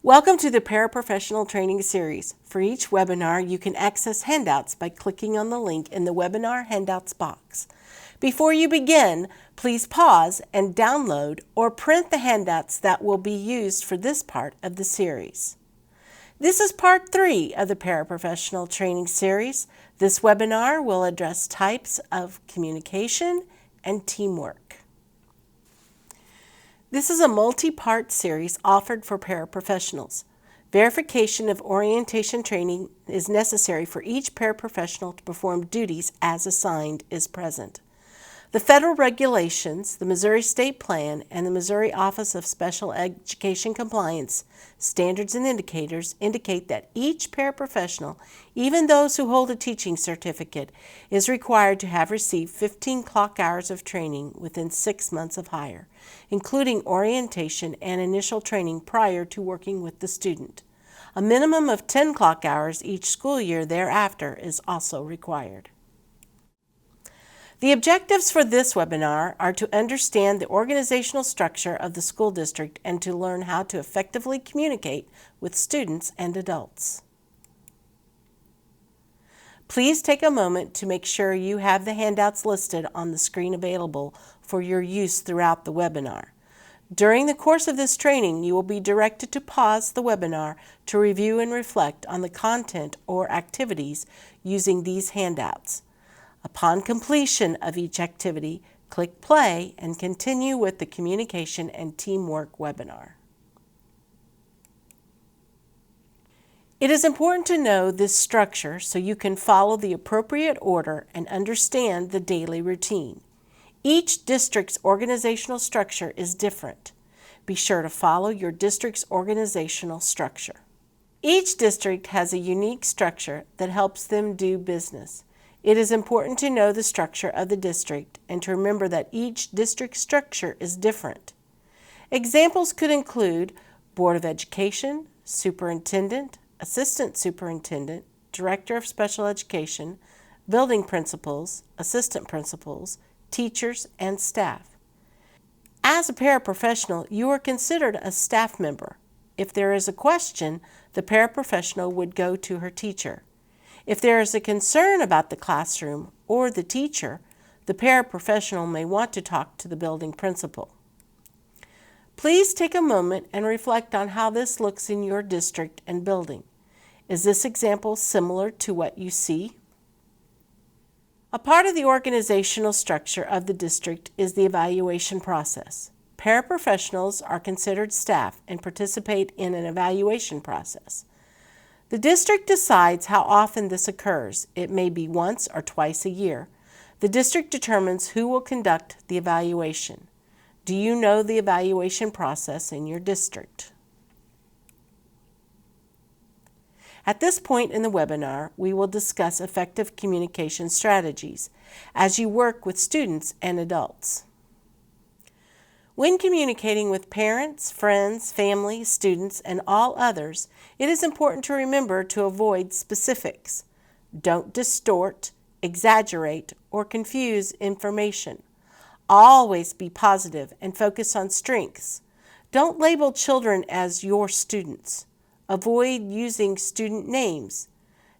Welcome to the Paraprofessional Training Series. For each webinar, you can access handouts by clicking on the link in the webinar handouts box. Before you begin, please pause and download or print the handouts that will be used for this part of the series. This is part 3 of the Paraprofessional Training Series. This webinar will address types of communication and teamwork. This is a multi-part series offered for paraprofessionals. Verification of orientation training is necessary for each paraprofessional to perform duties as assigned is present. The federal regulations, the Missouri State Plan, and the Missouri Office of Special Education Compliance Standards and Indicators indicate that each paraprofessional, even those who hold a teaching certificate, is required to have received 15 clock hours of training within 6 months of hire, including orientation and initial training prior to working with the student. A minimum of 10 clock hours each school year thereafter is also required. The objectives for this webinar are to understand the organizational structure of the school district and to learn how to effectively communicate with students and adults. Please take a moment to make sure you have the handouts listed on the screen available for your use throughout the webinar. During the course of this training, you will be directed to pause the webinar to review and reflect on the content or activities using these handouts. Upon completion of each activity, click play and continue with the Communication and Teamwork webinar. It is important to know this structure so you can follow the appropriate order and understand the daily routine. Each district's organizational structure is different. Be sure to follow your district's organizational structure. Each district has a unique structure that helps them do business. It is important to know the structure of the district and to remember that each district structure is different. Examples could include Board of Education, Superintendent, Assistant Superintendent, Director of Special Education, Building Principals, Assistant Principals, Teachers, and staff. As a paraprofessional, you are considered a staff member. If there is a question, the paraprofessional would go to her teacher. If there is a concern about the classroom or the teacher, the paraprofessional may want to talk to the building principal. Please take a moment and reflect on how this looks in your district and building. Is this example similar to what you see? A part of the organizational structure of the district is the evaluation process. Paraprofessionals are considered staff and participate in an evaluation process. The district decides how often this occurs. It may be once or twice a year. The district determines who will conduct the evaluation. Do you know the evaluation process in your district? At this point in the webinar, we will discuss effective communication strategies as you work with students and adults. When communicating with parents, friends, family, students, and all others, it is important to remember to avoid specifics. Don't distort, exaggerate, or confuse information. Always be positive and focus on strengths. Don't label children as your students. Avoid using student names.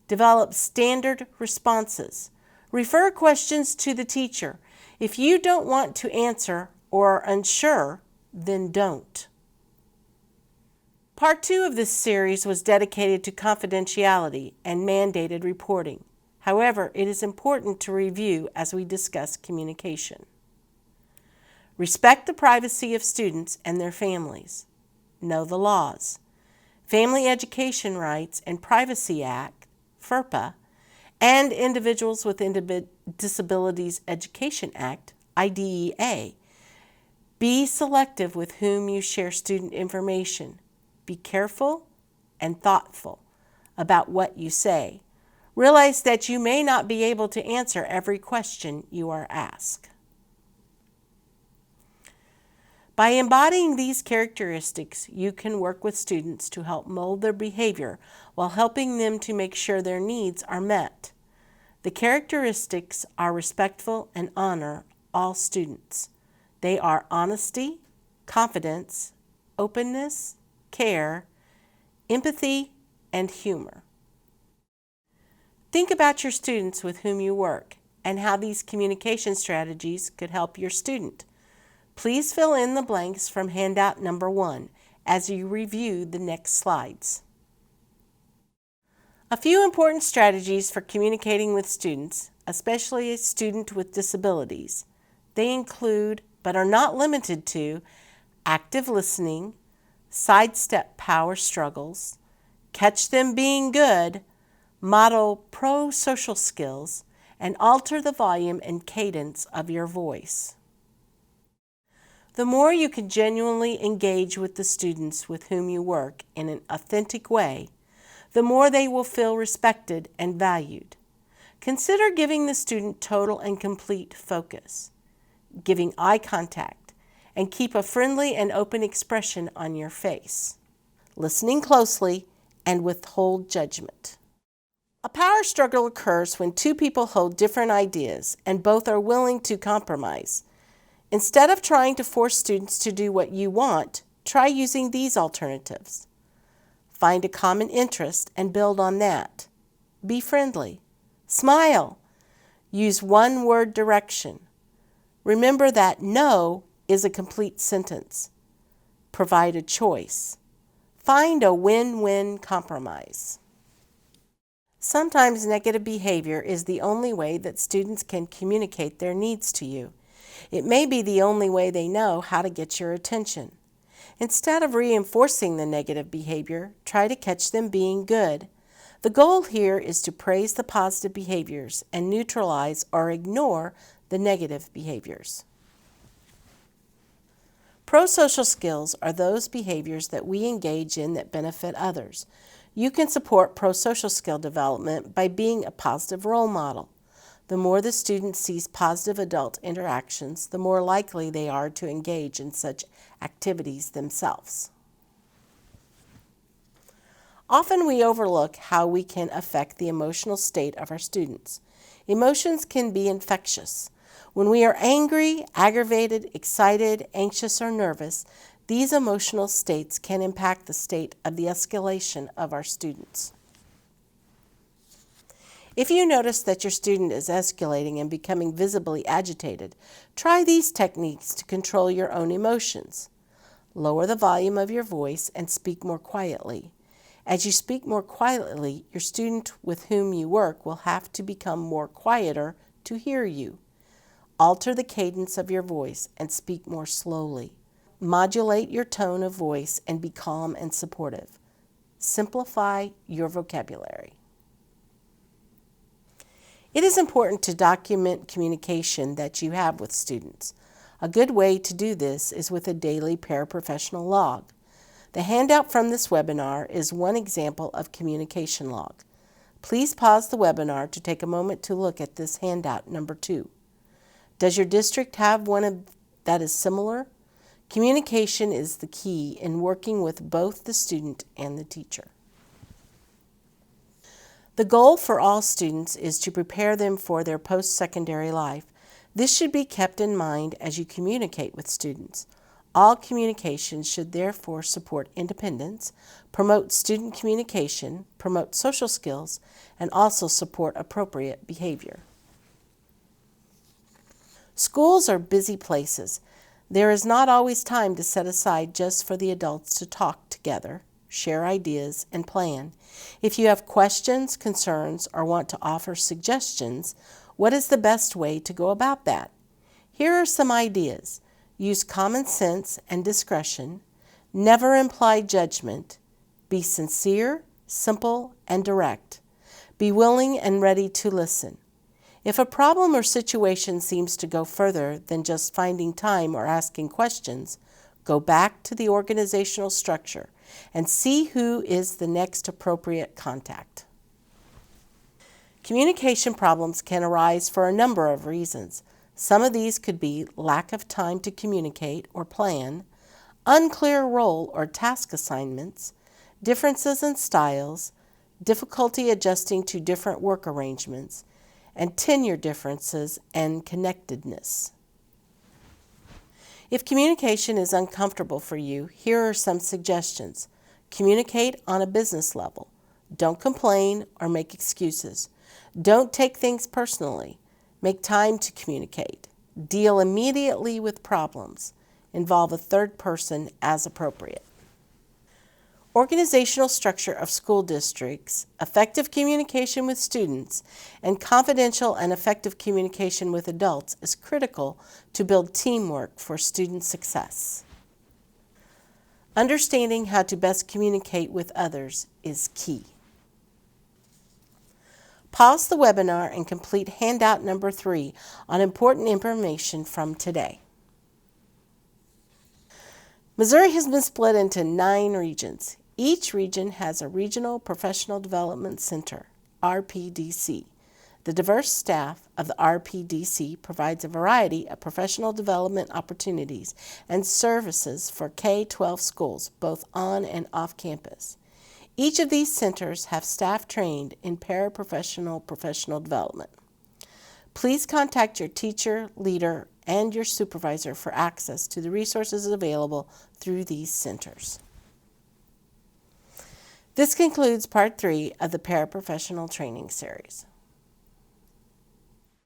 Develop standard responses. Refer questions to the teacher. If you don't want to answer or are unsure, then don't. Part 2 of this series was dedicated to confidentiality and mandated reporting. However, it is important to review as we discuss communication. Respect the privacy of students and their families. Know the laws. Family Education Rights and Privacy Act, FERPA, and Individuals with Disabilities Education Act, IDEA. Be selective with whom you share student information. Be careful and thoughtful about what you say. Realize that you may not be able to answer every question you are asked. By embodying these characteristics, you can work with students to help mold their behavior while helping them to make sure their needs are met. The characteristics are respectful and honor all students. They are honesty, confidence, openness, care, empathy, and humor. Think about your students with whom you work and how these communication strategies could help your student. Please fill in the blanks from handout number 1 as you review the next slides. A few important strategies for communicating with students, especially a student with disabilities. They include, but are not limited to, active listening, sidestep power struggles, catch them being good, model prosocial skills, and alter the volume and cadence of your voice. The more you can genuinely engage with the students with whom you work in an authentic way, the more they will feel respected and valued. Consider giving the student total and complete focus, giving eye contact, and keep a friendly and open expression on your face, listening closely and withhold judgment. A power struggle occurs when two people hold different ideas and both are willing to compromise. Instead of trying to force students to do what you want, try using these alternatives. Find a common interest and build on that. Be friendly. Smile. Use one-word direction. Remember that no is a complete sentence. Provide a choice. Find a win-win compromise. Sometimes negative behavior is the only way that students can communicate their needs to you. It may be the only way they know how to get your attention. Instead of reinforcing the negative behavior, try to catch them being good. The goal here is to praise the positive behaviors and neutralize or ignore the negative behaviors. Prosocial skills are those behaviors that we engage in that benefit others. You can support prosocial skill development by being a positive role model. The more the student sees positive adult interactions, the more likely they are to engage in such activities themselves. Often we overlook how we can affect the emotional state of our students. Emotions can be infectious. When we are angry, aggravated, excited, anxious, or nervous, these emotional states can impact the state of the escalation of our students. If you notice that your student is escalating and becoming visibly agitated, try these techniques to control your own emotions. Lower the volume of your voice and speak more quietly. As you speak more quietly, your student with whom you work will have to become more quieter to hear you. Alter the cadence of your voice and speak more slowly. Modulate your tone of voice and be calm and supportive. Simplify your vocabulary. It is important to document communication that you have with students. A good way to do this is with a daily paraprofessional log. The handout from this webinar is one example of communication log. Please pause the webinar to take a moment to look at this handout number 2. Does your district have one that is similar? Communication is the key in working with both the student and the teacher. The goal for all students is to prepare them for their post-secondary life. This should be kept in mind as you communicate with students. All communication should therefore support independence, promote student communication, promote social skills, and also support appropriate behavior. Schools are busy places. There is not always time to set aside just for the adults to talk together, share ideas, and plan. If you have questions, concerns, or want to offer suggestions, what is the best way to go about that? Here are some ideas. Use common sense and discretion. Never imply judgment. Be sincere, simple, and direct. Be willing and ready to listen. If a problem or situation seems to go further than just finding time or asking questions, go back to the organizational structure and see who is the next appropriate contact. Communication problems can arise for a number of reasons. Some of these could be lack of time to communicate or plan, unclear role or task assignments, differences in styles, difficulty adjusting to different work arrangements, and tenure differences and connectedness. If communication is uncomfortable for you, here are some suggestions. Communicate on a business level. Don't complain or make excuses. Don't take things personally. Make time to communicate. Deal immediately with problems. Involve a third person as appropriate. Organizational structure of school districts, effective communication with students, and confidential and effective communication with adults is critical to build teamwork for student success. Understanding how to best communicate with others is key. Pause the webinar and complete handout number 3 on important information from today. Missouri has been split into 9 regions. Each region has a Regional Professional Development Center, RPDC. The diverse staff of the RPDC provides a variety of professional development opportunities and services for K-12 schools, both on and off campus. Each of these centers have staff trained in paraprofessional professional development. Please contact your teacher, leader, and your supervisor for access to the resources available through these centers. This concludes Part 3 of the Paraprofessional Training Series.